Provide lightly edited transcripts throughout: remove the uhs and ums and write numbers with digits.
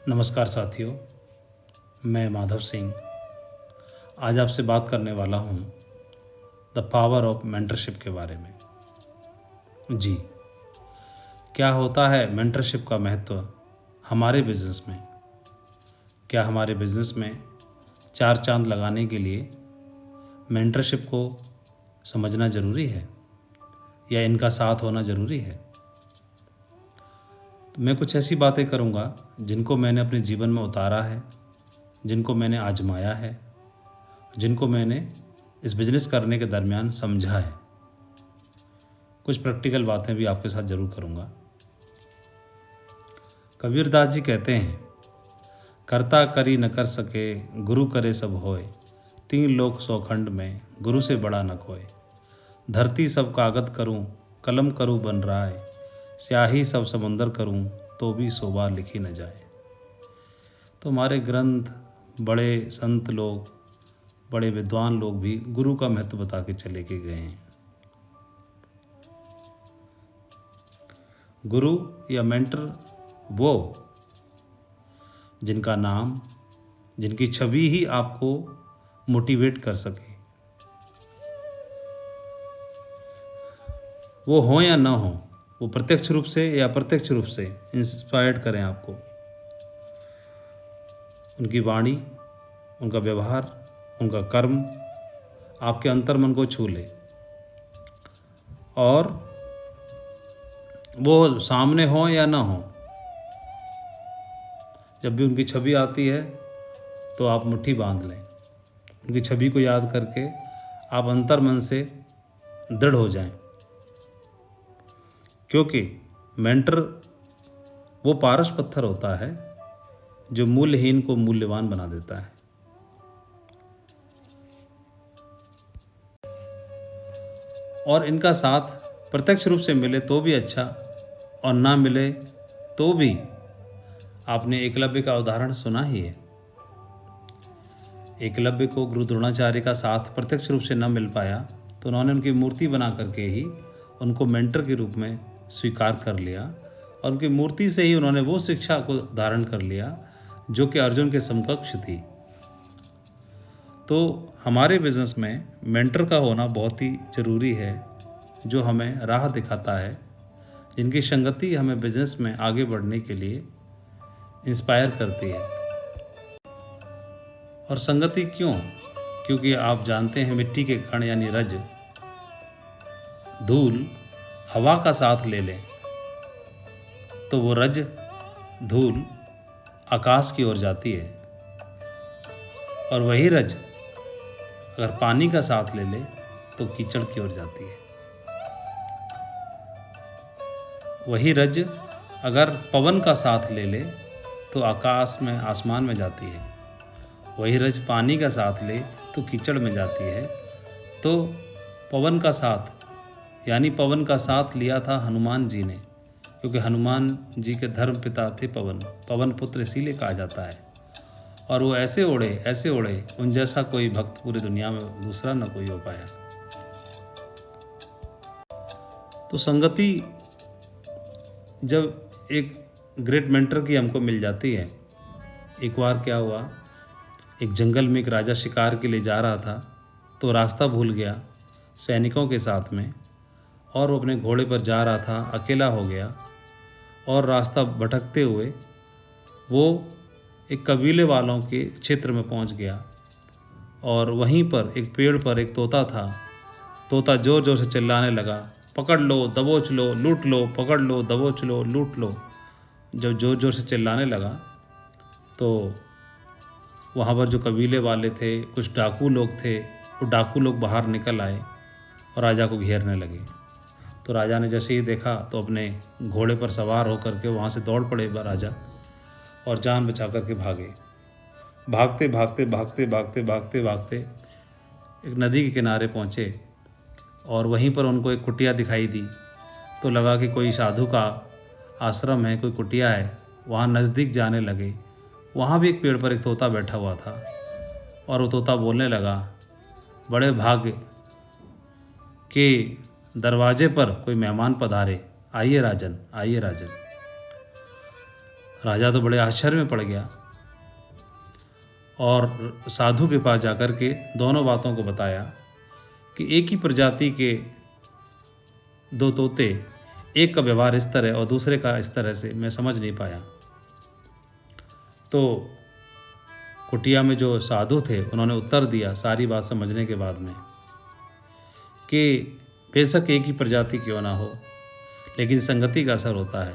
नमस्कार साथियों, मैं माधव सिंह आज आपसे बात करने वाला हूँ द पावर ऑफ मेंटरशिप के बारे में। जी, क्या होता है मेंटरशिप का महत्व हमारे बिजनेस में? क्या हमारे बिजनेस में चार चांद लगाने के लिए मेंटरशिप को समझना ज़रूरी है या इनका साथ होना ज़रूरी है? तो मैं कुछ ऐसी बातें करूँगा जिनको मैंने अपने जीवन में उतारा है, जिनको मैंने आजमाया है, जिनको मैंने इस बिज़नेस करने के दरमियान समझा है। कुछ प्रैक्टिकल बातें भी आपके साथ ज़रूर करूँगा। कबीरदास जी कहते हैं, करता करी न कर सके, गुरु करे सब होए, तीन लोक सौ खंड में, गुरु से बड़ा न कोय। धरती सब कागज करूँ, कलम करूँ बन राय, स्याही सब समुंदर करूँ, तो भी सौ बार लिखी न जाए। तो हमारे ग्रंथ, बड़े संत लोग, बड़े विद्वान लोग भी गुरु का महत्व बता के चले के गए हैं। गुरु या मेंटर वो जिनका नाम, जिनकी छवि ही आपको मोटिवेट कर सके, वो हो या ना हो, वो प्रत्यक्ष रूप से या अप्रत्यक्ष रूप से इंस्पायर्ड करें आपको। उनकी वाणी, उनका व्यवहार, उनका कर्म आपके अंतर्मन को छू ले और वो सामने हो या ना हो, जब भी उनकी छवि आती है तो आप मुट्ठी बांध लें। उनकी छवि को याद करके आप अंतर्मन से दृढ़ हो जाएं, क्योंकि मेंटर वो पारस पत्थर होता है जो मूल्यहीन को मूल्यवान बना देता है। और इनका साथ प्रत्यक्ष रूप से मिले तो भी अच्छा, और ना मिले तो भी, आपने एकलव्य का उदाहरण सुना ही है। एकलव्य को गुरु द्रोणाचार्य का साथ प्रत्यक्ष रूप से न मिल पाया तो उन्होंने उनकी मूर्ति बना करके ही उनको मेंटर के रूप में स्वीकार कर लिया, और उनकी मूर्ति से ही उन्होंने वो शिक्षा को धारण कर लिया जो कि अर्जुन के समकक्ष थी। तो हमारे बिजनेस में मेंटर का होना बहुत ही ज़रूरी है, जो हमें राह दिखाता है, जिनकी संगति हमें बिजनेस में आगे बढ़ने के लिए इंस्पायर करती है। और संगति क्यों? क्योंकि आप जानते हैं मिट्टी के कण यानी रज, धूल हवा का साथ ले लें तो वो रज धूल आकाश की ओर जाती है, और वही रज अगर पानी का साथ ले ले तो कीचड़ की ओर जाती है। वही रज अगर पवन का साथ ले ले तो आकाश में, आसमान में जाती है। वही रज पानी का साथ ले तो कीचड़ में जाती है। तो पवन का साथ यानी पवन का साथ लिया था हनुमान जी ने, क्योंकि हनुमान जी के धर्म पिता थे पवन, पवन पुत्र इसीलिए कहा जाता है। और वो ऐसे उड़े, उन जैसा कोई भक्त पूरी दुनिया में दूसरा न कोई हो पाया। तो संगति जब एक ग्रेट मेंटर की हमको मिल जाती है। एक बार क्या हुआ, एक जंगल में एक राजा शिकार के लिए जा रहा था, तो रास्ता भूल गया सैनिकों के साथ में, और वो अपने घोड़े पर जा रहा था, अकेला हो गया, और रास्ता भटकते हुए वो एक कबीले वालों के क्षेत्र में पहुंच गया। और वहीं पर एक पेड़ पर एक तोता था। तोता जोर जोर से चिल्लाने लगा, पकड़ लो, दबोच लो, लूट लो, पकड़ लो, दबोच लो, लूट लो। जब जोर जोर से चिल्लाने लगा तो वहाँ पर जो कबीले वाले थे, कुछ डाकू लोग थे, वो डाकू लोग बाहर निकल आए और राजा को घेरने लगे। तो राजा ने जैसे ही देखा तो अपने घोड़े पर सवार होकर के वहाँ से दौड़ पड़े राजा, और जान बचा करके भागे। भागते भागते भागते भागते भागते भागते एक नदी के किनारे पहुँचे, और वहीं पर उनको एक कुटिया दिखाई दी। तो लगा कि कोई साधु का आश्रम है, कोई कुटिया है। वहाँ नज़दीक जाने लगे। वहाँ भी एक पेड़ पर एक तोता बैठा हुआ था, और वो तोता बोलने लगा, बड़े भाग्य के दरवाजे पर कोई मेहमान पधारे, आइए राजन, आइए राजन। राजा तो बड़े आश्चर्य में पड़ गया और साधु के पास जाकर के दोनों बातों को बताया कि एक ही प्रजाति के दो तोते, एक का व्यवहार इस तरह और दूसरे का इस तरह से मैं समझ नहीं पाया। तो कुटिया में जो साधु थे उन्होंने उत्तर दिया सारी बात समझने के बाद में कि बेशक एक ही प्रजाति क्यों ना हो, लेकिन संगति का असर होता है।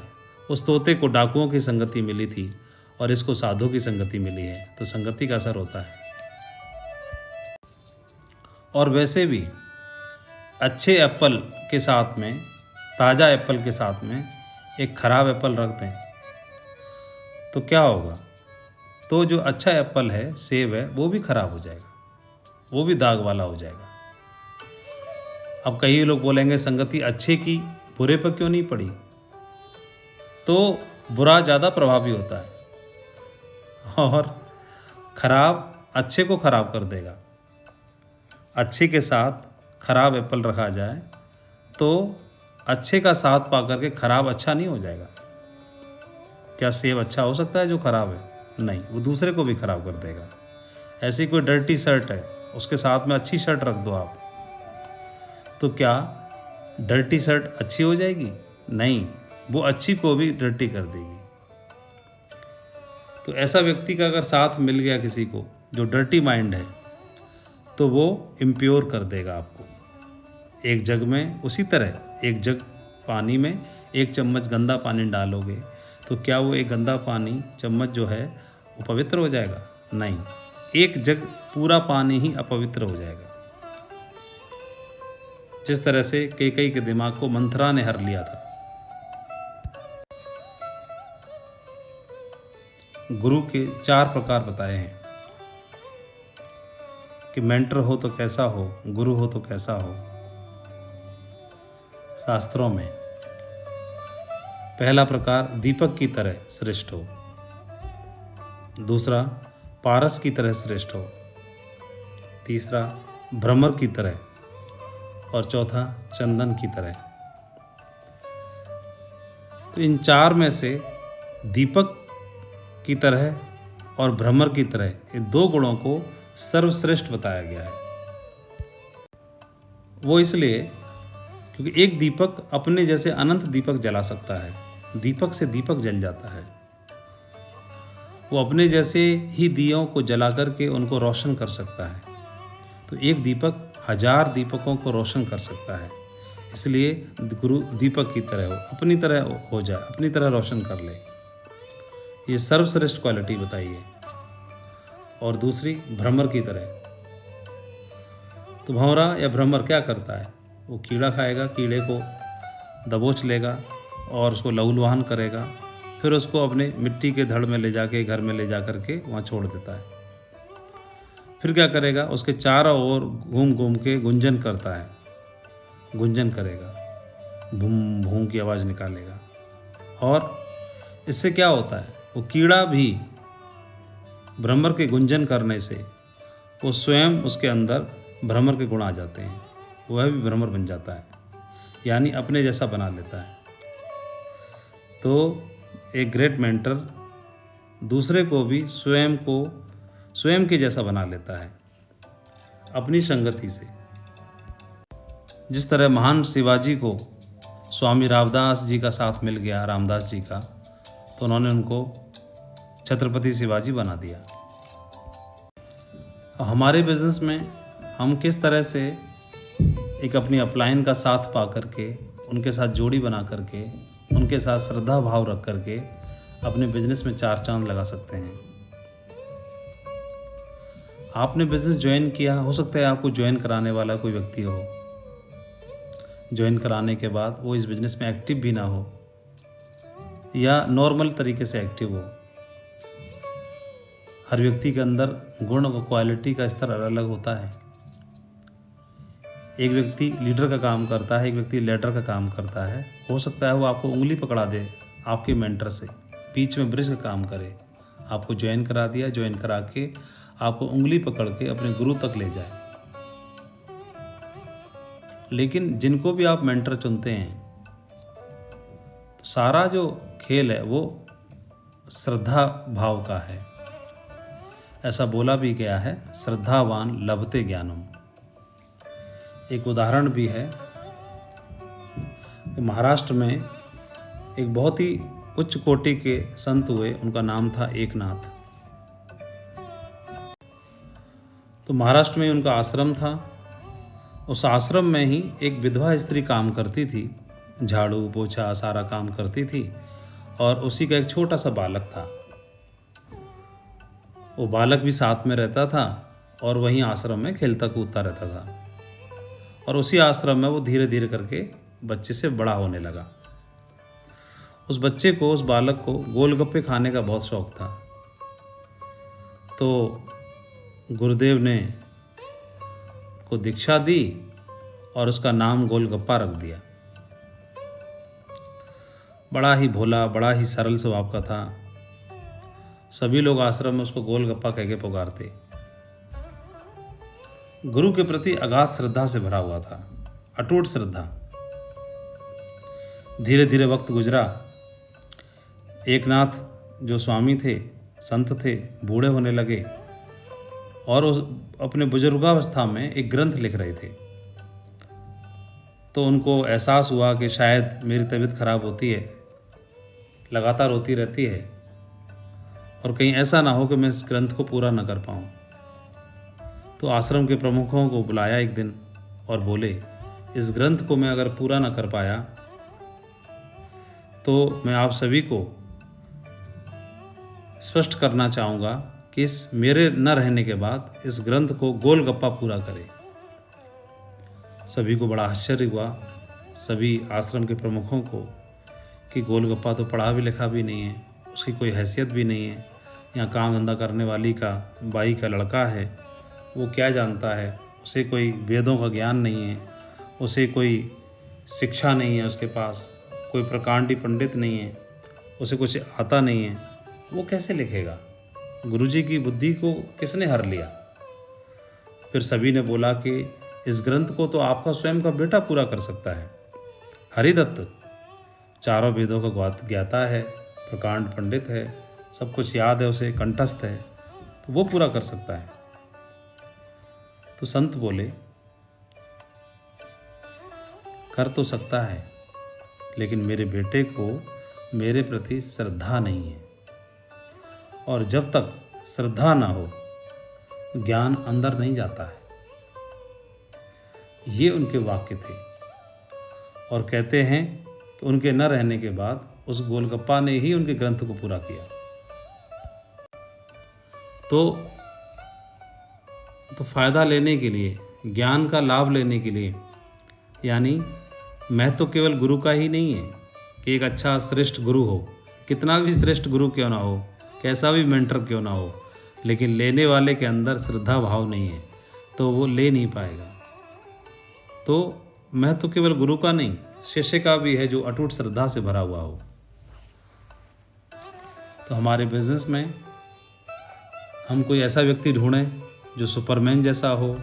उस तोते को डाकुओं की संगति मिली थी और इसको साधु की संगति मिली है, तो संगति का असर होता है। और वैसे भी अच्छे एप्पल के साथ में, ताज़ा एप्पल के साथ में एक खराब एप्पल रख दें तो क्या होगा? तो जो अच्छा एप्पल है, सेब है, वो भी खराब हो जाएगा, वो भी दाग वाला हो जाएगा। अब कई लोग बोलेंगे संगति अच्छे की बुरे पर क्यों नहीं पड़ी? तो बुरा ज़्यादा प्रभावी होता है और खराब अच्छे को खराब कर देगा। अच्छे के साथ खराब एप्पल रखा जाए तो अच्छे का साथ पाकर के खराब अच्छा नहीं हो जाएगा। क्या सेब अच्छा हो सकता है जो खराब है? नहीं, वो दूसरे को भी खराब कर देगा। ऐसी कोई डर्टी शर्ट है, उसके साथ में अच्छी शर्ट रख दो आप, तो क्या डर्टी शर्ट अच्छी हो जाएगी? नहीं, वो अच्छी को भी डर्टी कर देगी। तो ऐसा व्यक्ति का अगर साथ मिल गया किसी को जो डर्टी माइंड है, तो वो इम्प्योर कर देगा आपको। एक जग में उसी तरह एक जग पानी में एक चम्मच गंदा पानी डालोगे तो क्या वो एक गंदा पानी चम्मच जो है वो पवित्र हो जाएगा? नहीं, एक जग पूरा पानी ही अपवित्र हो जाएगा। जिस तरह से कैकेयी के दिमाग को मंथरा ने हर लिया था। गुरु के 4 प्रकार बताए हैं कि मेंटर हो तो कैसा हो, गुरु हो तो कैसा हो। शास्त्रों में पहला प्रकार दीपक की तरह श्रेष्ठ हो, दूसरा पारस की तरह श्रेष्ठ हो, तीसरा भ्रमर की तरह और चौथा चंदन की तरह। तो इन 4 में से दीपक की तरह और भ्रमर की तरह इन 2 गुणों को सर्वश्रेष्ठ बताया गया है। वो इसलिए क्योंकि एक दीपक अपने जैसे अनंत दीपक जला सकता है, दीपक से दीपक जल जाता है। वो अपने जैसे ही दियों को जला करके उनको रोशन कर सकता है। तो एक दीपक 1000 दीपकों को रोशन कर सकता है। इसलिए गुरु दीपक की तरह हो, अपनी तरह हो जाए, अपनी तरह रोशन कर ले। ये सर्वश्रेष्ठ क्वालिटी बताई है। और दूसरी भ्रमर की तरह। तो भंवरा या भ्रमर क्या करता है? वो कीड़ा खाएगा, कीड़े को दबोच लेगा और उसको लहूलुहान करेगा, फिर उसको अपने मिट्टी के धड़ में ले जाके घर में ले जा करके वहाँ छोड़ देता है। फिर क्या करेगा? उसके चारों ओर घूम घूम के गुंजन करता है, गुंजन करेगा, भूम भूम की आवाज़ निकालेगा। और इससे क्या होता है? वो कीड़ा भी भ्रमर के गुंजन करने से वो स्वयं उसके अंदर भ्रमर के गुण आ जाते हैं, वह भी भ्रमर बन जाता है, यानी अपने जैसा बना लेता है। तो एक ग्रेट मेंटर दूसरे को भी स्वयं के जैसा बना लेता है अपनी संगति से। जिस तरह महान शिवाजी को स्वामी रामदास जी का साथ मिल गया, रामदास जी का, तो उन्होंने उनको छत्रपति शिवाजी बना दिया। हमारे बिजनेस में हम किस तरह से एक अपनी अपलाइन का साथ पा करके, उनके साथ जोड़ी बना करके, उनके साथ श्रद्धा भाव रख करके अपने बिजनेस में 4 चांद लगा सकते हैं। आपने बिजनेस ज्वाइन किया, हो सकता है आपको ज्वाइन कराने वाला कोई व्यक्ति हो, ज्वाइन कराने के बाद वो इस बिजनेस में एक्टिव भी ना हो या नॉर्मल तरीके से एक्टिव हो। हर व्यक्ति के अंदर गुण और क्वालिटी का स्तर अलग अलग होता है। एक व्यक्ति लीडर का काम करता है, एक व्यक्ति लीडर का काम करता है। हो सकता है वो आपको उंगली पकड़ा दे आपके मेंटर से, बीच में ब्रिज का काम करे, आपको ज्वाइन करा दिया, ज्वाइन करा के आपको उंगली पकड़ के अपने गुरु तक ले जाए। लेकिन जिनको भी आप मेंटर चुनते हैं, तो सारा जो खेल है वो श्रद्धा भाव का है। ऐसा बोला भी गया है, श्रद्धावान लभते ज्ञानम। एक उदाहरण भी है कि महाराष्ट्र में एक बहुत ही उच्च कोटि के संत हुए, उनका नाम था एकनाथ। तो महाराष्ट्र में उनका आश्रम था। उस आश्रम में ही एक विधवा स्त्री काम करती थी, झाड़ू पोछा सारा काम करती थी, और उसी का एक छोटा सा बालक था। वो बालक भी साथ में रहता था और वहीं आश्रम में खेलता कूदता रहता था। और उसी आश्रम में वो धीरे धीरे करके बच्चे से बड़ा होने लगा। उस बच्चे को, उस बालक को गोलगप्पे खाने का बहुत शौक था। तो गुरुदेव ने को दीक्षा दी और उसका नाम गोलगप्पा रख दिया। बड़ा ही भोला, बड़ा ही सरल स्वभाव का था। सभी लोग आश्रम में उसको गोलगप्पा कह के पुकारते। गुरु के प्रति अगाध श्रद्धा से भरा हुआ था, अटूट श्रद्धा। धीरे धीरे वक्त गुजरा। एकनाथ जो स्वामी थे, संत थे, बूढ़े होने लगे और अपने बुजुर्गावस्था में एक ग्रंथ लिख रहे थे। तो उनको एहसास हुआ कि शायद मेरी तबीयत खराब होती है, लगातार होती रहती है, और कहीं ऐसा ना हो कि मैं इस ग्रंथ को पूरा न कर पाऊं। तो आश्रम के प्रमुखों को बुलाया एक दिन और बोले, इस ग्रंथ को मैं अगर पूरा न कर पाया तो मैं आप सभी को स्पष्ट करना चाहूंगा कि इस मेरे न रहने के बाद इस ग्रंथ को गोलगप्पा पूरा करे। सभी को बड़ा आश्चर्य हुआ, सभी आश्रम के प्रमुखों को, कि गोलगप्पा तो पढ़ा भी लिखा भी नहीं है, उसकी कोई हैसियत भी नहीं है, यहाँ काम धंधा करने वाली का, बाई का लड़का है, वो क्या जानता है, उसे कोई वेदों का ज्ञान नहीं है, उसे कोई शिक्षा नहीं है, उसके पास कोई प्रकांडी पंडित नहीं है, उसे कुछ आता नहीं है, वो कैसे लिखेगा? गुरुजी की बुद्धि को किसने हर लिया? फिर सभी ने बोला कि इस ग्रंथ को तो आपका स्वयं का बेटा पूरा कर सकता है। हरिदत्त चारों वेदों का ज्ञाता है, प्रकांड पंडित है, सब कुछ याद है उसे, कंठस्थ है, तो वो पूरा कर सकता है। तो संत बोले, कर तो सकता है, लेकिन मेरे बेटे को मेरे प्रति श्रद्धा नहीं है, और जब तक श्रद्धा ना हो ज्ञान अंदर नहीं जाता है। ये उनके वाक्य थे। और कहते हैं कि उनके न रहने के बाद उस गोलगप्पा ने ही उनके ग्रंथ को पूरा किया। तो फायदा लेने के लिए, ज्ञान का लाभ लेने के लिए, यानी मैं तो केवल गुरु का ही नहीं है कि एक अच्छा श्रेष्ठ गुरु हो, कितना भी श्रेष्ठ गुरु क्यों ना हो, कैसा भी मेंटर क्यों ना हो, लेकिन लेने वाले के अंदर श्रद्धा भाव नहीं है तो वो ले नहीं पाएगा। तो मैं तो केवल गुरु का नहीं, शिष्य का भी है जो अटूट श्रद्धा से भरा हुआ हो। तो हमारे बिजनेस में हम कोई ऐसा व्यक्ति ढूंढें जो सुपरमैन जैसा हो,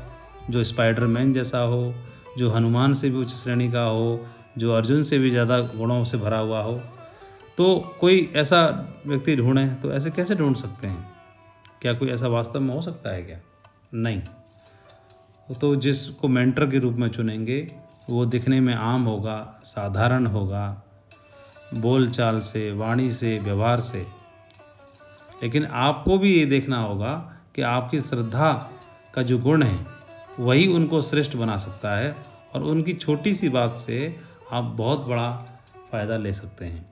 जो स्पाइडरमैन जैसा हो, जो हनुमान से भी उच्च श्रेणी का हो, जो अर्जुन से भी ज़्यादा गुणों से भरा हुआ हो। तो कोई ऐसा व्यक्ति ढूंढें, तो ऐसे कैसे ढूंढ सकते हैं? क्या कोई ऐसा वास्तव में हो सकता है क्या? नहीं। तो जिसको मेंटर के रूप में चुनेंगे वो दिखने में आम होगा, साधारण होगा, बोलचाल से, वाणी से, व्यवहार से, लेकिन आपको भी ये देखना होगा कि आपकी श्रद्धा का जो गुण है वही उनको श्रेष्ठ बना सकता है, और उनकी छोटी सी बात से आप बहुत बड़ा फायदा ले सकते हैं।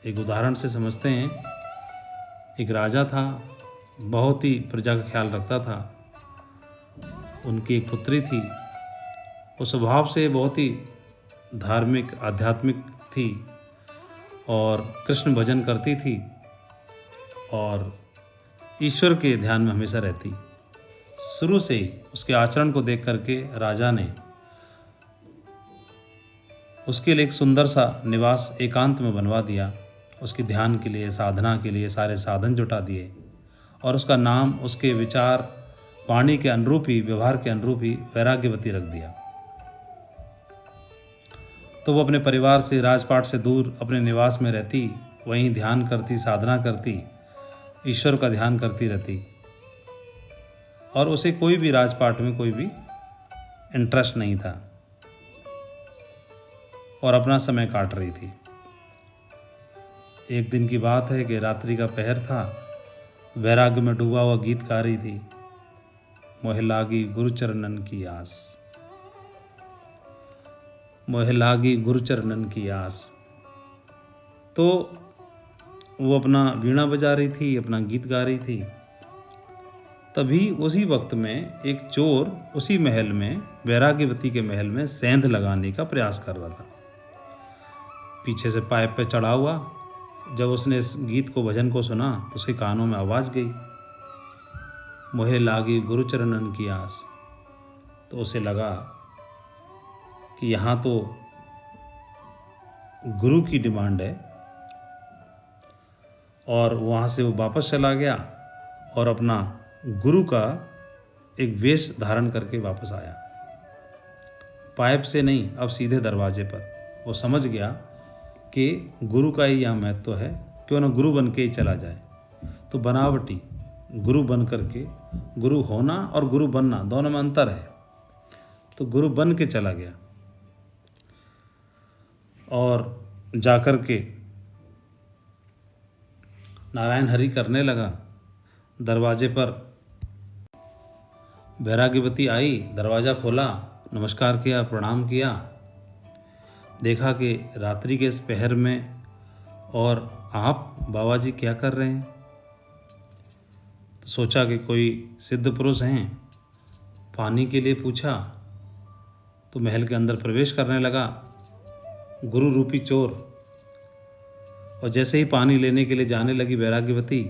एक उदाहरण से समझते हैं। एक राजा था, बहुत ही प्रजा का ख्याल रखता था। उनकी एक पुत्री थी, वो स्वभाव से बहुत ही धार्मिक, आध्यात्मिक थी और कृष्ण भजन करती थी और ईश्वर के ध्यान में हमेशा रहती। शुरू से ही उसके आचरण को देख करके राजा ने उसके लिए एक सुंदर सा निवास एकांत में बनवा दिया। उसके ध्यान के लिए, साधना के लिए सारे साधन जुटा दिए, और उसका नाम उसके विचार, वाणी के अनुरूप ही, व्यवहार के अनुरूप ही वैराग्यवती रख दिया। तो वो अपने परिवार से, राजपाट से दूर अपने निवास में रहती वहीं ध्यान करती, साधना करती, ईश्वर का ध्यान करती रहती, और उसे कोई भी राजपाट में कोई भी इंटरेस्ट नहीं था और अपना समय काट रही थी। एक दिन की बात है कि रात्रि का पहर था, वैराग्य में डूबा हुआ गीत गा रही थी, मोहे लागी गुरुचरणन की आस, मोहे लागी गुरुचरणन की आस। तो वो अपना वीणा बजा रही थी, अपना गीत गा रही थी। तभी उसी वक्त में एक चोर उसी महल में, वैराग्यवती के महल में सेंध लगाने का प्रयास कर रहा था, पीछे से पाइप पे चढ़ा हुआ। जब उसने इस गीत को, भजन को सुना तो उसके कानों में आवाज गई, मोहे लागी गुरुचरणन की आस। तो उसे लगा कि यहाँ तो गुरु की डिमांड है, और वहाँ से वो वापस चला गया और अपना गुरु का एक वेश धारण करके वापस आया। पाइप से नहीं, अब सीधे दरवाजे पर। वो समझ गया कि गुरु का ही यहाँ महत्व है, क्यों ना गुरु बन के ही चला जाए। तो बनावटी गुरु बन करके, गुरु होना और गुरु बनना दोनों में अंतर है। तो गुरु बन के चला गया और जाकर के नारायण हरि करने लगा। दरवाजे पर वैराग्यवती आई, दरवाज़ा खोला, नमस्कार किया, प्रणाम किया। देखा कि रात्रि के इस पहर में और आप बाबा जी क्या कर रहे हैं। तो सोचा कि कोई सिद्ध पुरुष हैं, पानी के लिए पूछा। तो महल के अंदर प्रवेश करने लगा गुरु रूपी चोर, और जैसे ही पानी लेने के लिए जाने लगी वैराग्यवती,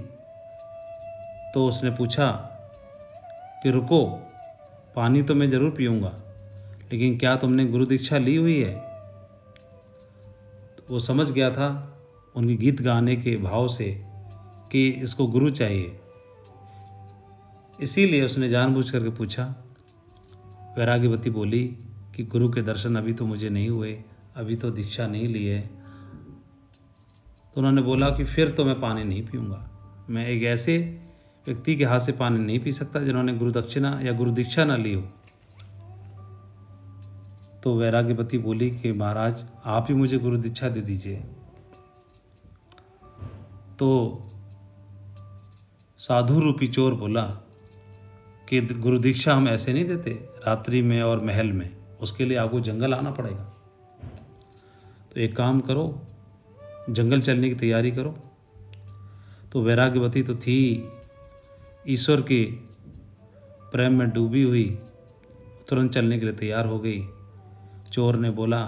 तो उसने पूछा कि रुको, पानी तो मैं जरूर पीऊंगा, लेकिन क्या तुमने गुरु दीक्षा ली हुई है। तो वो समझ गया था उनके गीत गाने के भाव से कि इसको गुरु चाहिए, इसीलिए उसने जानबूझ करके पूछा। वैराग्यवती बोली कि गुरु के दर्शन अभी तो मुझे नहीं हुए, अभी तो दीक्षा नहीं ली है। तो उन्होंने बोला कि फिर तो मैं पानी नहीं पीऊंगा, मैं एक ऐसे व्यक्ति के हाथ से पानी नहीं पी सकता जिन्होंने गुरु दक्षिणा या गुरु दीक्षा ना ली हो। तो वैराग्यवती बोली कि महाराज आप ही मुझे गुरु दीक्षा दे दीजिए। तो साधु रूपी चोर बोला कि गुरु दीक्षा हम ऐसे नहीं देते, रात्रि में और महल में, उसके लिए आपको जंगल आना पड़ेगा। तो एक काम करो, जंगल चलने की तैयारी करो। तो वैराग्यवती तो थी ईश्वर के प्रेम में डूबी हुई, तुरंत चलने के लिए तैयार हो गई। चोर ने बोला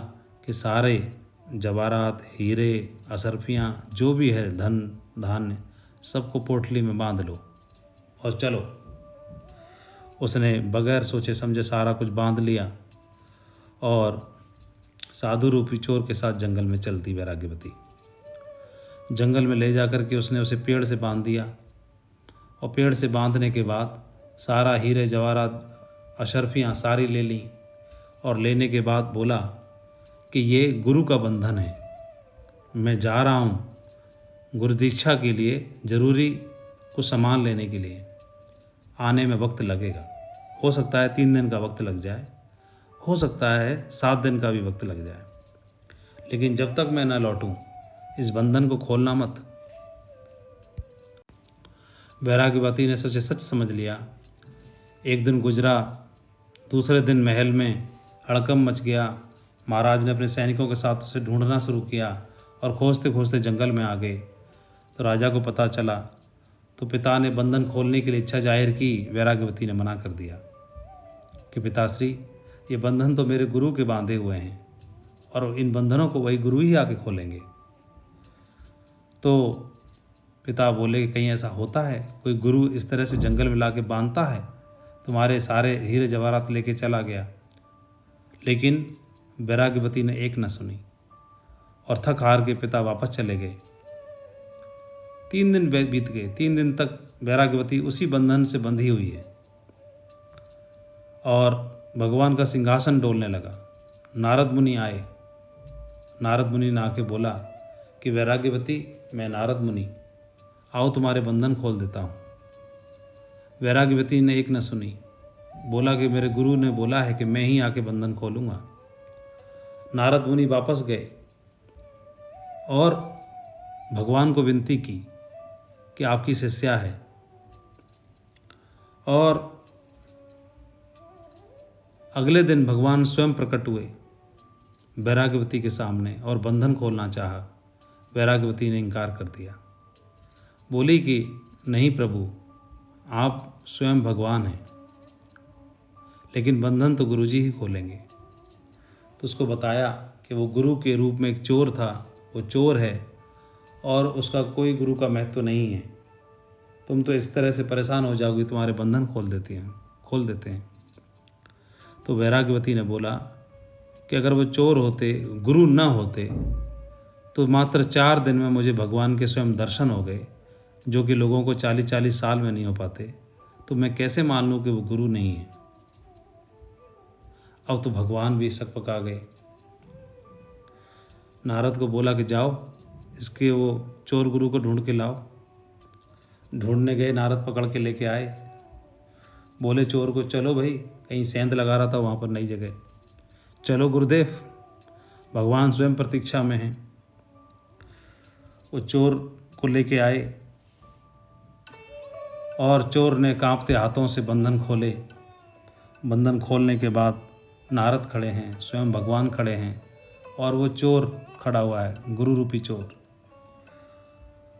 कि सारे जवाहरात, हीरे, असरफियाँ, जो भी है धन धान्य, सबको पोटली में बांध लो और चलो। उसने बगैर सोचे समझे सारा कुछ बांध लिया और साधु रूपी चोर के साथ जंगल में चलती वैराग्यवती। जंगल में ले जाकर के उसने उसे पेड़ से बांध दिया, और पेड़ से बांधने के बाद सारा हीरे जवाहरात, अशरफियाँ सारी ले ली, और लेने के बाद बोला कि ये गुरु का बंधन है, मैं जा रहा हूँ गुरु दीक्षा के लिए, जरूरी कुछ सामान लेने के लिए, आने में वक्त लगेगा। हो सकता है 3 दिन का वक्त लग जाए, हो सकता है 7 दिन का भी वक्त लग जाए, लेकिन जब तक मैं न लौटूं इस बंधन को खोलना मत। वैराग्यवती ने सोचे सच समझ लिया। एक दिन गुजरा, दूसरे दिन महल में हड़कंप मच गया। महाराज ने अपने सैनिकों के साथ उसे ढूंढना शुरू किया और खोजते खोजते जंगल में आ गए। तो राजा को पता चला, तो पिता ने बंधन खोलने के लिए इच्छा जाहिर की। वैराग्यवती ने मना कर दिया कि पिताश्री, ये बंधन तो मेरे गुरु के बांधे हुए हैं और इन बंधनों को वही गुरु ही आके खोलेंगे। तो पिता बोले कि कहीं ऐसा होता है, कोई गुरु इस तरह से जंगल में लाके बांधता है, तुम्हारे सारे हीरे जवाहरात लेके चला गया। लेकिन वैराग्यवती ने एक न सुनी और थक हार के पिता वापस चले गए। 3 दिन बीत गए। 3 दिन तक वैराग्यवती उसी बंधन से बंधी हुई है और भगवान का सिंहासन डोलने लगा। नारद मुनि आए। नारद मुनि ने आके बोला कि वैराग्यवती, मैं नारद मुनि, आओ तुम्हारे बंधन खोल देता हूँ। वैराग्यवती ने एक न सुनी, बोला कि मेरे गुरु ने बोला है कि मैं ही आके बंधन खोलूंगा। नारद मुनि वापस गए और भगवान को विनती की कि आपकी शिष्या है, और अगले दिन भगवान स्वयं प्रकट हुए वैराग्यवती के सामने और बंधन खोलना चाहा। वैराग्यवती ने इनकार कर दिया, बोली कि नहीं प्रभु, आप स्वयं भगवान हैं, लेकिन बंधन तो गुरुजी ही खोलेंगे। तो उसको बताया कि वो गुरु के रूप में एक चोर था, वो चोर है और उसका कोई गुरु का महत्व नहीं है। तुम तो इस तरह से परेशान हो जाओगी, तुम्हारे बंधन खोल देते हैं। तो वैराग्यवती ने बोला कि अगर वो चोर होते, गुरु न होते, तो मात्र 4 दिन में मुझे भगवान के स्वयं दर्शन हो गए, जो कि लोगों को 40-40 साल में नहीं हो पाते। तो मैं कैसे मान लूं कि वो गुरु नहीं है। अब तो भगवान भी शक पका गए। नारद को बोला कि जाओ इसके वो चोर गुरु को ढूंढ के लाओ। ढूंढने गए, नारद पकड़ के लेके आए। बोले चोर को, चलो भाई, कहीं सेंध लगा रहा था वहां पर नई जगह, चलो गुरुदेव, भगवान स्वयं प्रतीक्षा में हैं। वो चोर को लेके आए और चोर ने कांपते हाथों से बंधन खोले। बंधन खोलने के बाद नारद खड़े हैं, स्वयं भगवान खड़े हैं, और वो चोर खड़ा हुआ है, गुरु रूपी चोर।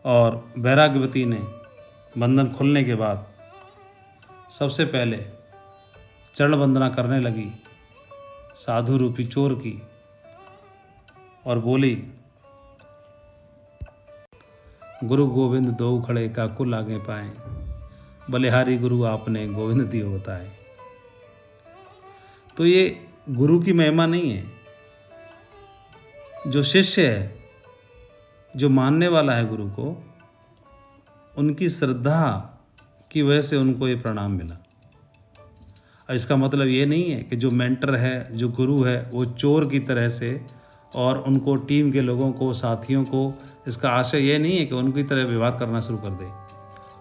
और वैराग्यवती ने बंधन खुलने के बाद सबसे पहले चरण वंदना करने लगी साधु रूपी चोर की, और बोली, गुरु गोविंद दो खड़े का कुल आगे पाए, बलिहारी गुरु आपने गोविंद दियो बताए। तो ये गुरु की महिमा नहीं है। जो शिष्य है, जो मानने वाला है गुरु को, उनकी श्रद्धा की वजह से उनको ये प्रणाम मिला। और इसका मतलब ये नहीं है कि जो मेंटर है, जो गुरु है, वो चोर की तरह से और उनको, टीम के लोगों को, साथियों को, इसका आशय ये नहीं है कि उनकी तरह व्यवहार करना शुरू कर दे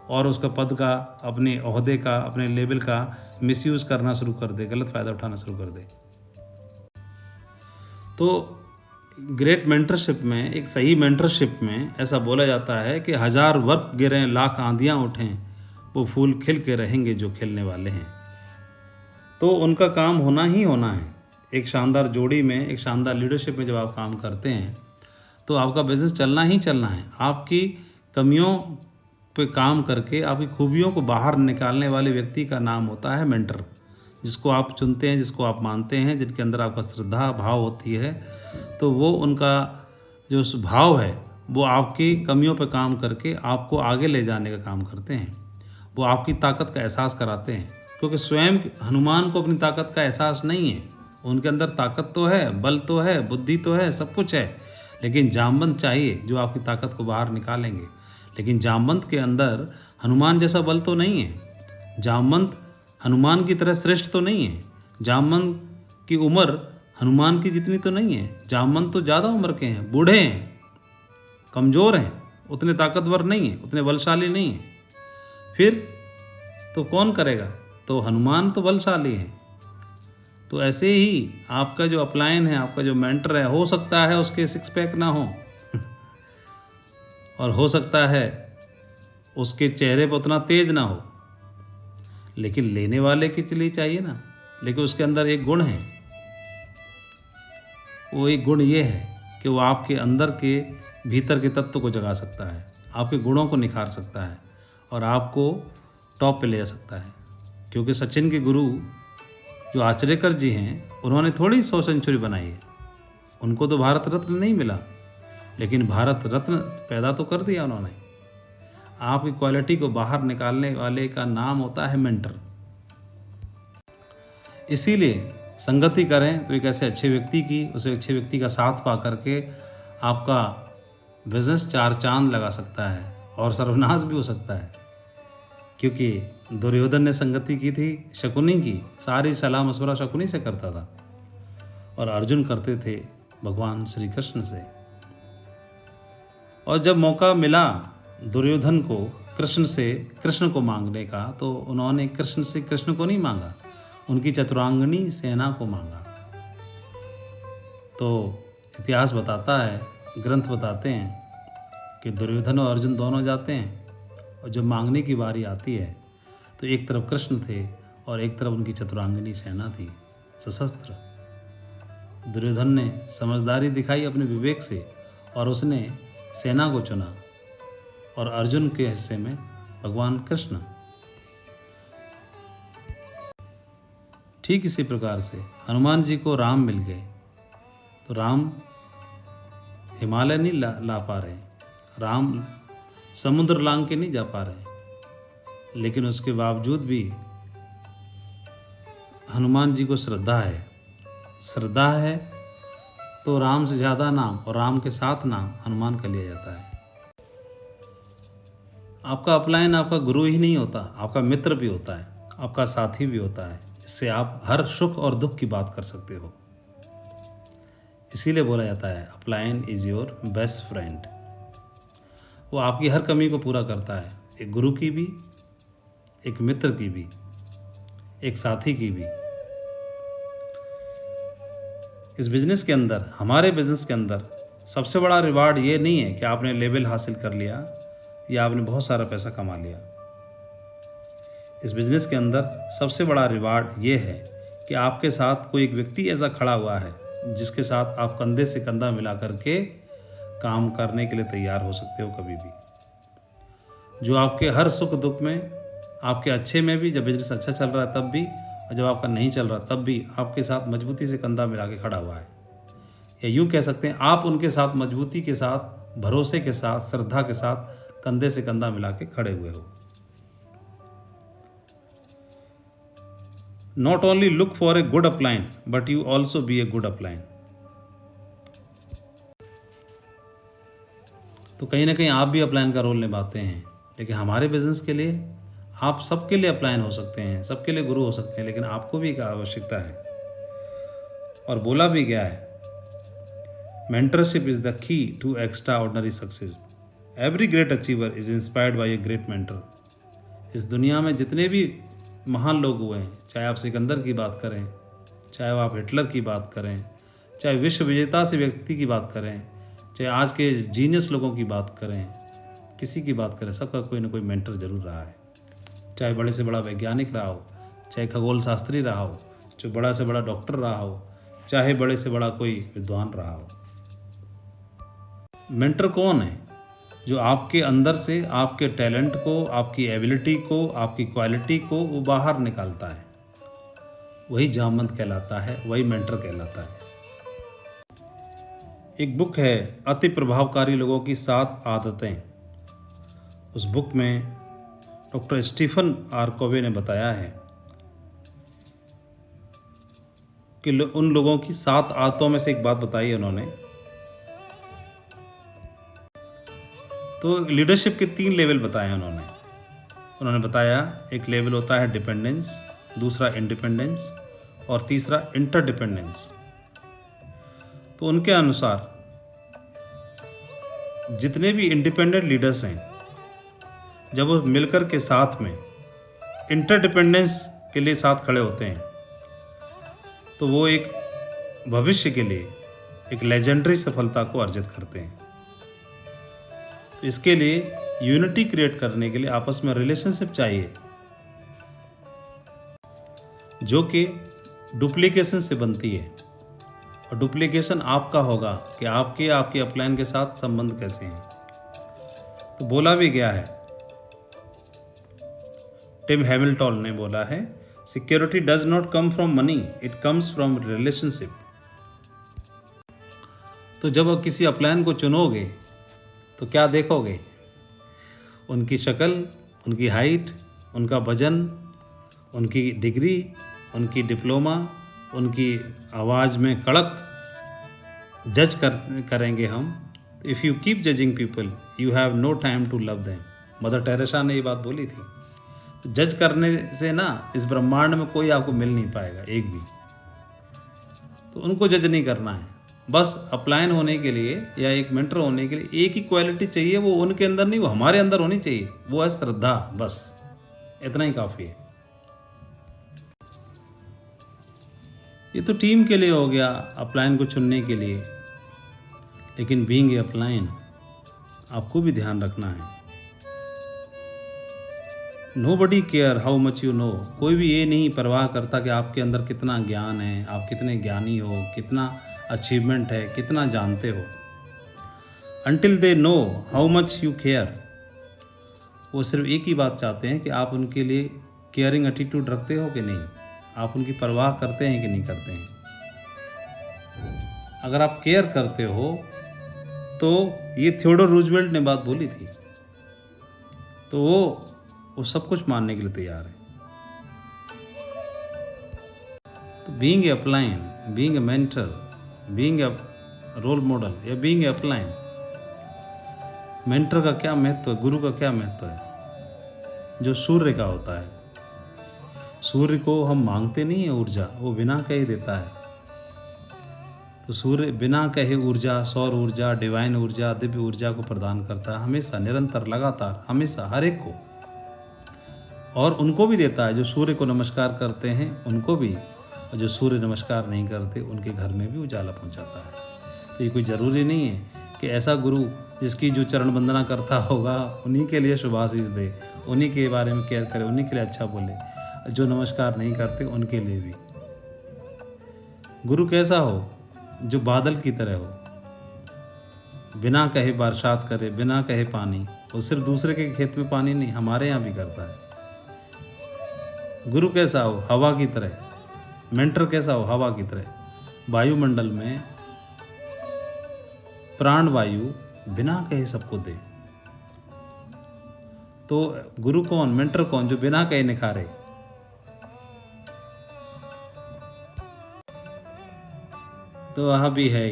और उसका पद का, अपने ओहदे का, अपने लेवल का मिसयूज करना शुरू कर दे, गलत फायदा उठाना शुरू कर दे। तो ग्रेट मेंटरशिप में, एक सही मेंटरशिप में ऐसा बोला जाता है कि 1000 वर्क गिरें, लाख आंधियां उठें, वो फूल खिल के रहेंगे जो खिलने वाले हैं। तो उनका काम होना ही होना है। एक शानदार जोड़ी में, एक शानदार लीडरशिप में जब आप काम करते हैं तो आपका बिजनेस चलना ही चलना है। आपकी कमियों पे काम करके आपकी खूबियों को बाहर निकालने वाले व्यक्ति का नाम होता है मेंटर, जिसको आप चुनते हैं, जिसको आप मानते हैं, जिनके अंदर आपका श्रद्धा भाव होती है। तो वो, उनका जो भाव है, वो आपकी कमियों पे काम करके आपको आगे ले जाने का काम करते हैं। वो आपकी ताकत का एहसास कराते हैं, क्योंकि स्वयं हनुमान को अपनी ताकत का एहसास नहीं है। उनके अंदर ताकत तो है, बल तो है, बुद्धि तो है, सब कुछ है, लेकिन जामवंत चाहिए जो आपकी ताकत को बाहर निकालेंगे। लेकिन जामवंत के अंदर हनुमान जैसा बल तो नहीं है। जामवंत हनुमान की तरह श्रेष्ठ तो नहीं है। जामवंत की उम्र हनुमान की जितनी तो नहीं है। जामवंत तो ज़्यादा उम्र के हैं, बूढ़े हैं, कमज़ोर हैं, उतने ताकतवर नहीं है, उतने बलशाली नहीं है। फिर तो कौन करेगा? तो हनुमान तो बलशाली है। तो ऐसे ही आपका जो अपलाइन है, आपका जो मेंटर है, हो सकता है उसके 6 पैक ना हो और हो सकता है उसके चेहरे पर उतना तेज ना हो, लेकिन लेने वाले के लिए चाहिए ना। लेकिन उसके अंदर एक गुण है, वो एक गुण ये है कि वो आपके अंदर के भीतर के तत्व को जगा सकता है, आपके गुणों को निखार सकता है और आपको टॉप पे ले जा सकता है। क्योंकि सचिन के गुरु जो आचरेकर जी हैं, उन्होंने थोड़ी 100 सेंचुरी बनाई है। उनको तो भारत रत्न नहीं मिला, लेकिन भारत रत्न पैदा तो कर दिया उन्होंने। आपकी क्वालिटी को बाहर निकालने वाले का नाम होता है मेंटर। इसीलिए संगति करें तो एक ऐसे अच्छे व्यक्ति की, उस अच्छे व्यक्ति का साथ पा करके आपका बिजनेस 4 चांद लगा सकता है और सर्वनाश भी हो सकता है। क्योंकि दुर्योधन ने संगति की थी शकुनी की, सारी सलाह मशवरा शकुनी से करता था, और अर्जुन करते थे भगवान श्री कृष्ण से। और जब मौका मिला दुर्योधन को कृष्ण को मांगने का, तो उन्होंने कृष्ण से कृष्ण को नहीं मांगा, उनकी चतुरांगनी सेना को मांगा। तो इतिहास बताता है, ग्रंथ बताते हैं कि दुर्योधन और अर्जुन दोनों जाते हैं, और जब मांगने की बारी आती है तो एक तरफ कृष्ण थे और एक तरफ उनकी चतुरांगनी सेना थी सशस्त्र। दुर्योधन ने समझदारी दिखाई अपने विवेक से और उसने सेना को चुना, और अर्जुन के हिस्से में भगवान कृष्ण। ठीक इसी प्रकार से हनुमान जी को राम मिल गए, तो राम हिमालय नहीं ला पा रहे, राम समुद्र लांग के नहीं जा पा रहे, लेकिन उसके बावजूद भी हनुमान जी को श्रद्धा है तो राम से ज्यादा नाम और राम के साथ नाम हनुमान का लिया जाता है। आपका अपलायन आपका गुरु ही नहीं होता, आपका मित्र भी होता है, आपका साथी भी होता है, जिससे आप हर सुख और दुख की बात कर सकते हो। इसीलिए बोला जाता है अपलायन इज योर बेस्ट फ्रेंड। वो आपकी हर कमी को पूरा करता है, एक गुरु की भी, एक मित्र की भी, एक साथी की भी। इस बिजनेस के अंदर, हमारे बिजनेस के अंदर सबसे बड़ा रिवार्ड ये नहीं है कि आपने लेवल हासिल कर लिया या आपने बहुत सारा पैसा कमा लिया। इस बिजनेस के अंदर सबसे बड़ा रिवार्ड ये है कि आपके साथ कोई एक व्यक्ति ऐसा खड़ा हुआ है जिसके साथ आप कंधे से कंधा मिला करके काम करने के लिए तैयार हो सकते हो कभी भी, जो आपके हर सुख दुख में, आपके अच्छे में भी, जब बिजनेस अच्छा चल रहा है तब भी, और जब आपका नहीं चल रहा तब भी आपके साथ मजबूती से कंधा मिला के खड़ा हुआ है। या यूं कह सकते हैं आप उनके साथ मजबूती के साथ, भरोसे के साथ, श्रद्धा के साथ कंधे से कंधा मिला के खड़े हुए हो। Not only look for a good upline but you also be a good upline. तो कहीं ना कहीं आप भी अपलाइन का रोल निभाते हैं, लेकिन हमारे बिजनेस के लिए आप सबके लिए अपलाइन हो सकते हैं, सबके लिए गुरु हो सकते हैं, लेकिन आपको भी एक आवश्यकता है। और बोला भी गया है, mentorship is the key to extraordinary success. Every great achiever is inspired by a great mentor. इस दुनिया में जितने भी महान लोग हुए हैं, चाहे आप सिकंदर की बात करें, चाहे आप हिटलर की बात करें, चाहे विश्व विजेता से व्यक्ति की बात करें, चाहे आज के जीनियस लोगों की बात करें, किसी की बात करें, सबका कोई ना कोई मेंटर जरूर रहा है। चाहे बड़े से बड़ा वैज्ञानिक रहा हो, चाहे खगोल शास्त्री रहा हो, चाहे बड़ा से बड़ा डॉक्टर रहा हो, चाहे बड़े से बड़ा कोई विद्वान रहा हो। मेंटर कौन है? जो आपके अंदर से आपके टैलेंट को, आपकी एबिलिटी को, आपकी क्वालिटी को वो बाहर निकालता है, वही जामवंत कहलाता है, वही मेंटर कहलाता है। एक बुक है अति प्रभावकारी लोगों की 7 आदतें। उस बुक में डॉक्टर स्टीफन आर कोवे ने बताया है कि उन लोगों की 7 आदतों में से एक बात बताई है उन्होंने। तो लीडरशिप के 3 लेवल बताए हैं उन्होंने बताया, एक लेवल होता है डिपेंडेंस, दूसरा इंडिपेंडेंस और तीसरा इंटरडिपेंडेंस। तो उनके अनुसार जितने भी इंडिपेंडेंट लीडर्स हैं, जब वो मिलकर के साथ में इंटरडिपेंडेंस के लिए साथ खड़े होते हैं, तो वो एक भविष्य के लिए एक लेजेंडरी सफलता को अर्जित करते हैं। तो इसके लिए यूनिटी क्रिएट करने के लिए आपस में रिलेशनशिप चाहिए, जो कि डुप्लीकेशन से बनती है। और डुप्लीकेशन आपका होगा कि आपके अपलाइन के साथ संबंध कैसे हैं। तो बोला भी गया है, टिम हैमिल्टन ने बोला है, security does not come from money, it comes from relationship. तो जब आप किसी अपलाइन को चुनोगे तो क्या देखोगे? उनकी शक्ल, उनकी हाइट, उनका वजन, उनकी डिग्री, उनकी डिप्लोमा, उनकी आवाज़ में कड़क जज करेंगे हम। If you keep judging people you have no time to love them. Mother Teresa ने ये बात बोली थी। तो जज करने से ना इस ब्रह्मांड में कोई आपको मिल नहीं पाएगा, एक भी। तो उनको जज नहीं करना है, बस अपलायन होने के लिए या एक मेंटर होने के लिए एक ही क्वालिटी चाहिए, वो उनके अंदर नहीं, वो हमारे अंदर होनी चाहिए, वो है श्रद्धा। बस इतना ही काफ़ी है। ये तो टीम के लिए हो गया, अपलायन को चुनने के लिए, लेकिन बीइंग ए अपलायन आपको भी ध्यान रखना है। Nobody care how much you know. कोई भी ये नहीं परवाह करता कि आपके अंदर कितना ज्ञान है, आप कितने ज्ञानी हो, कितना अचीवमेंट है, कितना जानते हो। Until they know how much you care. वो सिर्फ एक ही बात चाहते हैं कि आप उनके लिए केयरिंग एटीट्यूड रखते हो कि नहीं, आप उनकी परवाह करते हैं कि नहीं करते हैं। अगर आप केयर करते हो तो ये थियोडोर रूजवेल्ट ने बात बोली थी, तो वो सब कुछ मानने के लिए तैयार है। तो being a upline, being a mentor, being a role model या बीइंग ए अपलायन, मेंटर का क्या महत्व है, गुरु का क्या महत्व है? जो सूर्य का होता है, सूर्य को हम मांगते नहीं है ऊर्जा, वो बिना कहे देता है। तो सूर्य बिना कहे ऊर्जा, सौर ऊर्जा, डिवाइन ऊर्जा, दिव्य ऊर्जा को प्रदान करता है, हमेशा, निरंतर, लगातार, हमेशा, हर एक को। और उनको भी देता है जो सूर्य को नमस्कार करते हैं, उनको भी, और जो सूर्य नमस्कार नहीं करते उनके घर में भी उजाला पहुंचाता है। तो ये कोई ज़रूरी नहीं है कि ऐसा गुरु जिसकी जो चरण वंदना करता होगा उन्हीं के लिए शुभाशीष दे, उन्हीं के बारे में केयर करे, उन्हीं के लिए अच्छा बोले। जो नमस्कार नहीं करते उनके लिए भी। गुरु कैसा हो? जो बादल की तरह हो, बिना कहे बरसात करे, बिना कहे पानी। वो सिर्फ दूसरे के खेत में पानी नहीं, हमारे यहाँ भी करता है। गुरु कैसा हो? हवा की तरह। मेंटर कैसा हो? हवा की तरह। वायुमंडल में प्राण वायु बिना कहे सबको दे। तो गुरु कौन, मेंटर कौन? जो बिना कहे निखारे। तो वह भी है,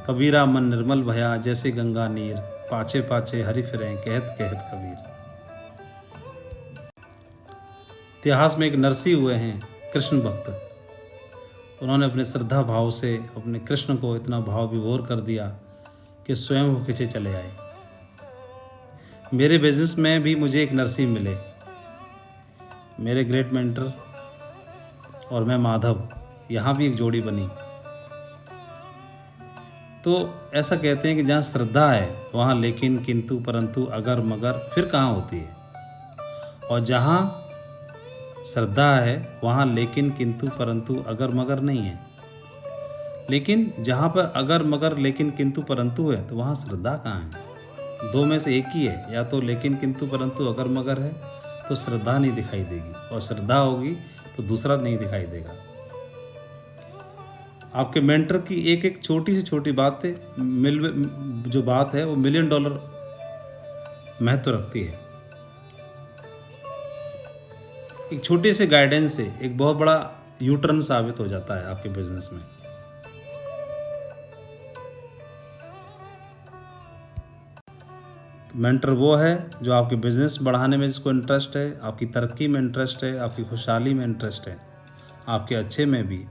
कबीरा मन निर्मल भया, जैसे गंगा नीर, पाछे पाछे हरि फिरें, कहत कहत कबीर। इतिहास में एक नरसी हुए हैं कृष्ण भक्त। उन्होंने अपने श्रद्धा भाव से अपने कृष्ण को इतना भाव विभोर कर दिया कि स्वयं वो खिंचे चले आए। मेरे बिजनेस में भी मुझे एक नरसी मिले, मेरे ग्रेट मेंटर और मैं माधव, यहाँ भी एक जोड़ी बनी। तो ऐसा कहते हैं कि जहाँ श्रद्धा है वहाँ लेकिन, किंतु, परंतु, अगर, मगर फिर कहाँ होती है। और जहाँ श्रद्धा है वहाँ लेकिन, किंतु, परंतु, अगर, मगर नहीं है। लेकिन जहाँ पर अगर, मगर, लेकिन, किंतु, परंतु है तो वहाँ श्रद्धा कहाँ है? दो में से एक ही है, या तो लेकिन, किंतु, परंतु, अगर, मगर है तो श्रद्धा नहीं दिखाई देगी, और श्रद्धा होगी तो दूसरा नहीं दिखाई देगा। आपके मेंटर की एक एक छोटी से छोटी बात है, जो बात है वो $1 मिलियन महत्व रखती है। एक छोटे से गाइडेंस से एक बहुत बड़ा यूटर्न साबित हो जाता है आपके बिजनेस में। तो मेंटर वो है जो आपके बिजनेस बढ़ाने में जिसको इंटरेस्ट है, आपकी तरक्की में इंटरेस्ट है, आपकी खुशहाली में इंटरेस्ट है, आपके अच्छे में भी,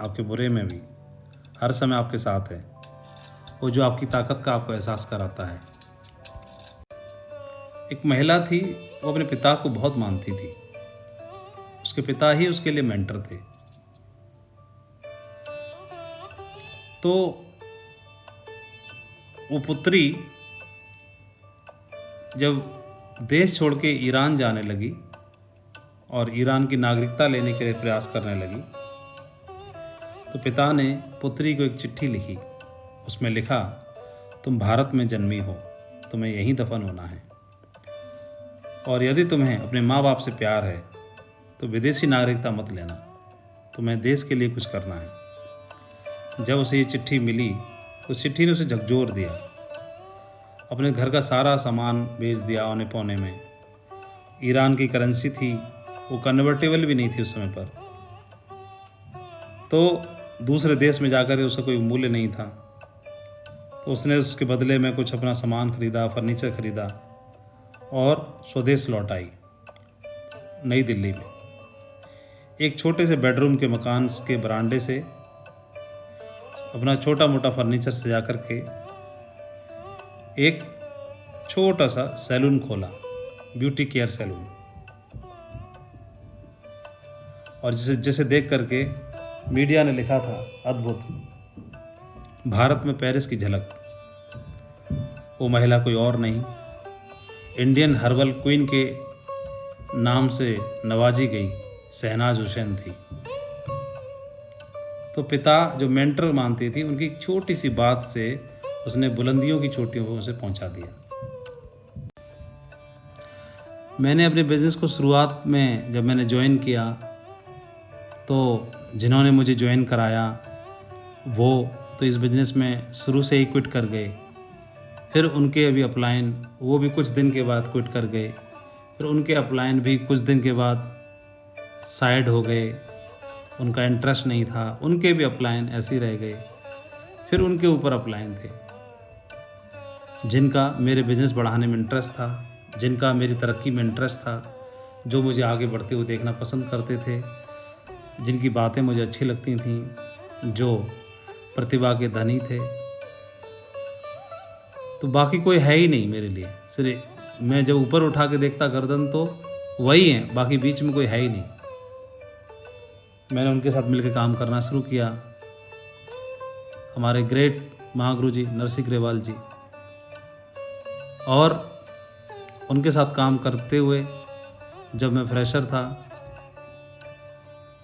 आपके बुरे में भी, हर समय आपके साथ है। वो जो आपकी ताकत का आपको एहसास कराता है। एक महिला थी, वो अपने पिता को बहुत मानती थी, उसके पिता ही उसके लिए मेंटर थे। तो वो पुत्री जब देश छोड़ के ईरान जाने लगी और ईरान की नागरिकता लेने के लिए प्रयास करने लगी, तो पिता ने पुत्री को एक चिट्ठी लिखी। उसमें लिखा, तुम भारत में जन्मी हो, तुम्हें यहीं दफन होना है, और यदि तुम्हें अपने माँ बाप से प्यार है तो विदेशी नागरिकता मत लेना, तुम्हें देश के लिए कुछ करना है। जब उसे ये चिट्ठी मिली तो चिट्ठी ने उसे झकझोर दिया, अपने घर का सारा सामान बेच दिया औने पौने में। ईरान की करेंसी थी, वो कन्वर्टेबल भी नहीं थी उस समय पर, तो दूसरे देश में जाकर उसका कोई मूल्य नहीं था। तो उसने उसके बदले में कुछ अपना सामान खरीदा, फर्नीचर खरीदा और स्वदेश लौट आई। नई दिल्ली में एक छोटे से बेडरूम के मकान के बरामदे से अपना छोटा मोटा फर्नीचर सजा करके एक छोटा सा सैलून खोला, ब्यूटी केयर सैलून। और जिसे देख करके मीडिया ने लिखा था, अद्भुत, भारत में पेरिस की झलक। वो महिला कोई और नहीं, इंडियन हर्बल क्वीन के नाम से नवाजी गई शहनाज हुसैन थी। तो पिता जो मेंटर मानती थी, उनकी छोटी सी बात से उसने बुलंदियों की चोटियों को उसे पहुंचा दिया। मैंने अपने बिजनेस को शुरुआत में जब मैंने ज्वाइन किया, तो जिन्होंने मुझे ज्वाइन कराया वो तो इस बिज़नेस में शुरू से ही क्विट कर गए। फिर उनके अभी अपलाइन, वो भी कुछ दिन के बाद क्विट कर गए। फिर उनके अपलाइन भी कुछ दिन के बाद साइड हो गए, उनका इंटरेस्ट नहीं था। उनके भी अपलाइन ऐसे ही रह गए। फिर उनके ऊपर अपलाइन थे जिनका मेरे बिज़नेस बढ़ाने में इंटरेस्ट था, जिनका मेरी तरक्की में इंटरेस्ट था, जो मुझे आगे बढ़ते हुए देखना पसंद करते थे, जिनकी बातें मुझे अच्छी लगती थीं, जो प्रतिभा के धनी थे। तो बाकी कोई है ही नहीं मेरे लिए। सिर्फ मैं जब ऊपर उठा के देखता गर्दन तो वही है, बाकी बीच में कोई है ही नहीं। मैंने उनके साथ मिलकर काम करना शुरू किया। हमारे ग्रेट महागुरु जी नरसिंह ग्रेवाल जी, और उनके साथ काम करते हुए जब मैं फ्रेशर था,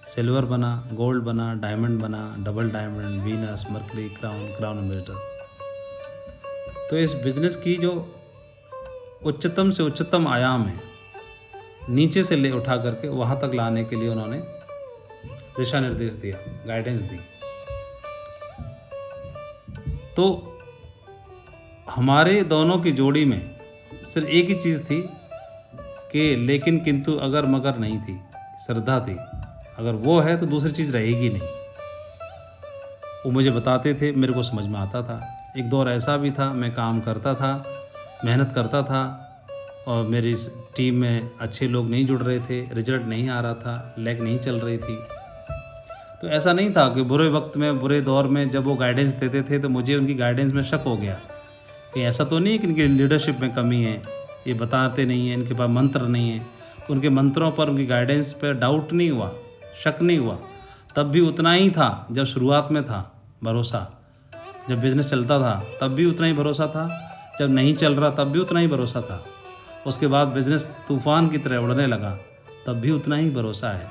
सिल्वर बना, गोल्ड बना, डायमंड बना, double diamond, Venus, mercury, crown ambassador. तो इस बिजनेस की जो उच्चतम से उच्चतम आयाम है, नीचे से ले उठा करके वहां तक लाने के लिए उन्होंने दिशा निर्देश दिया, गाइडेंस दी। तो हमारे दोनों की जोड़ी में सिर्फ एक ही चीज थी कि लेकिन किंतु अगर मगर नहीं थी, श्रद्धा थी। अगर वो है तो दूसरी चीज रहेगी नहीं। वो मुझे बताते थे, मेरे को समझ में आता था। एक दौर ऐसा भी था, मैं काम करता था, मेहनत करता था, और मेरी टीम में अच्छे लोग नहीं जुड़ रहे थे, रिजल्ट नहीं आ रहा था, लेग नहीं चल रही थी। तो ऐसा नहीं था कि बुरे वक्त में, बुरे दौर में जब वो गाइडेंस देते थे तो मुझे उनकी गाइडेंस में शक हो गया कि ऐसा तो नहीं है कि इनकी लीडरशिप में कमी है, ये बताते नहीं है, इनके पास मंत्र नहीं है। उनके मंत्रों पर, उनकी गाइडेंस पर डाउट नहीं हुआ, शक नहीं हुआ। तब भी उतना ही था जब शुरुआत में था भरोसा। जब बिजनेस चलता था तब भी उतना ही भरोसा था, जब नहीं चल रहा तब भी उतना ही भरोसा था। उसके बाद बिजनेस तूफान की तरह उड़ने लगा, तब भी उतना ही भरोसा है।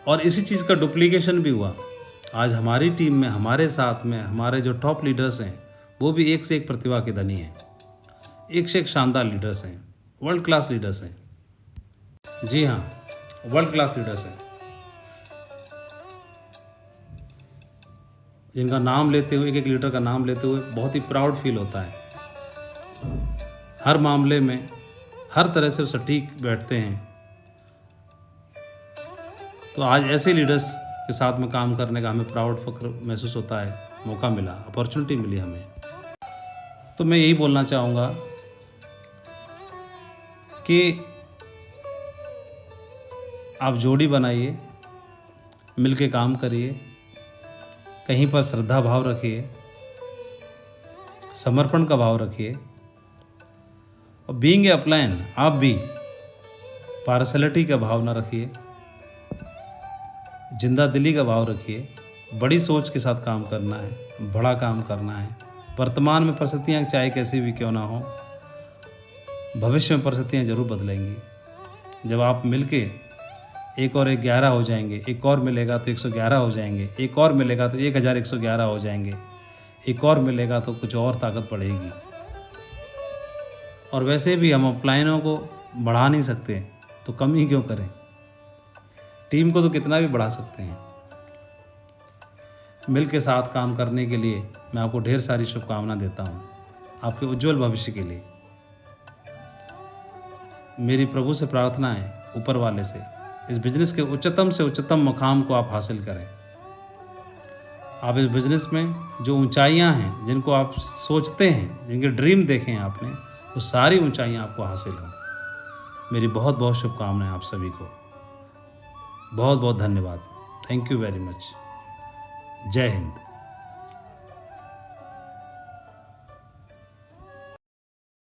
और इसी चीज का डुप्लीकेशन भी हुआ। आज हमारी टीम में, हमारे साथ में हमारे जो टॉप लीडर्स हैं, वो भी एक से एक प्रतिभा के धनी हैं, एक से एक शानदार लीडर्स हैं, वर्ल्ड क्लास लीडर्स हैं। जी हाँ, वर्ल्ड क्लास लीडर्स हैं, जिनका नाम लेते हुए, एक एक लीडर का नाम लेते हुए बहुत ही प्राउड फील होता है। हर मामले में हर तरह से वो सटीक बैठते हैं। तो आज ऐसे लीडर्स के साथ में काम करने का हमें प्राउड, फख्र महसूस होता है। मौका मिला, अपॉर्चुनिटी मिली हमें। तो मैं यही बोलना चाहूँगा कि आप जोड़ी बनाइए, मिलके काम करिए, कहीं पर श्रद्धा भाव रखिए, समर्पण का भाव रखिए, और बीइंग ए अपलाइन आप भी पार्शलिटी का भाव ना रखिए, जिंदा दिली का भाव रखिए। बड़ी सोच के साथ काम करना है, बड़ा काम करना है। वर्तमान में परिस्थितियाँ चाहे कैसी भी क्यों ना हो, भविष्य में परिस्थितियाँ जरूर बदलेंगी। जब आप मिलके एक और एक 11 हो जाएंगे, एक और मिलेगा तो 111 हो जाएंगे, एक और मिलेगा तो 1111 हो जाएंगे, एक और मिलेगा तो कुछ और ताकत बढ़ेगी। और वैसे भी हम अपलाइनों को बढ़ा नहीं सकते, तो कम ही क्यों करें। टीम को तो कितना भी बढ़ा सकते हैं। मिल के साथ काम करने के लिए मैं आपको ढेर सारी शुभकामना देता हूं, आपके उज्जवल भविष्य के लिए। मेरी प्रभु से प्रार्थना है, ऊपर वाले से, इस बिजनेस के उच्चतम से उच्चतम मुकाम को आप हासिल करें। आप इस बिजनेस में जो ऊंचाइयां हैं, जिनको आप सोचते हैं, जिनके ड्रीम देखे हैं आपने, वो सारी ऊंचाइयां आपको हासिल हों। मेरी बहुत बहुत शुभकामनाएं आप सभी को। बहुत बहुत धन्यवाद। Thank you very much. जय हिंद।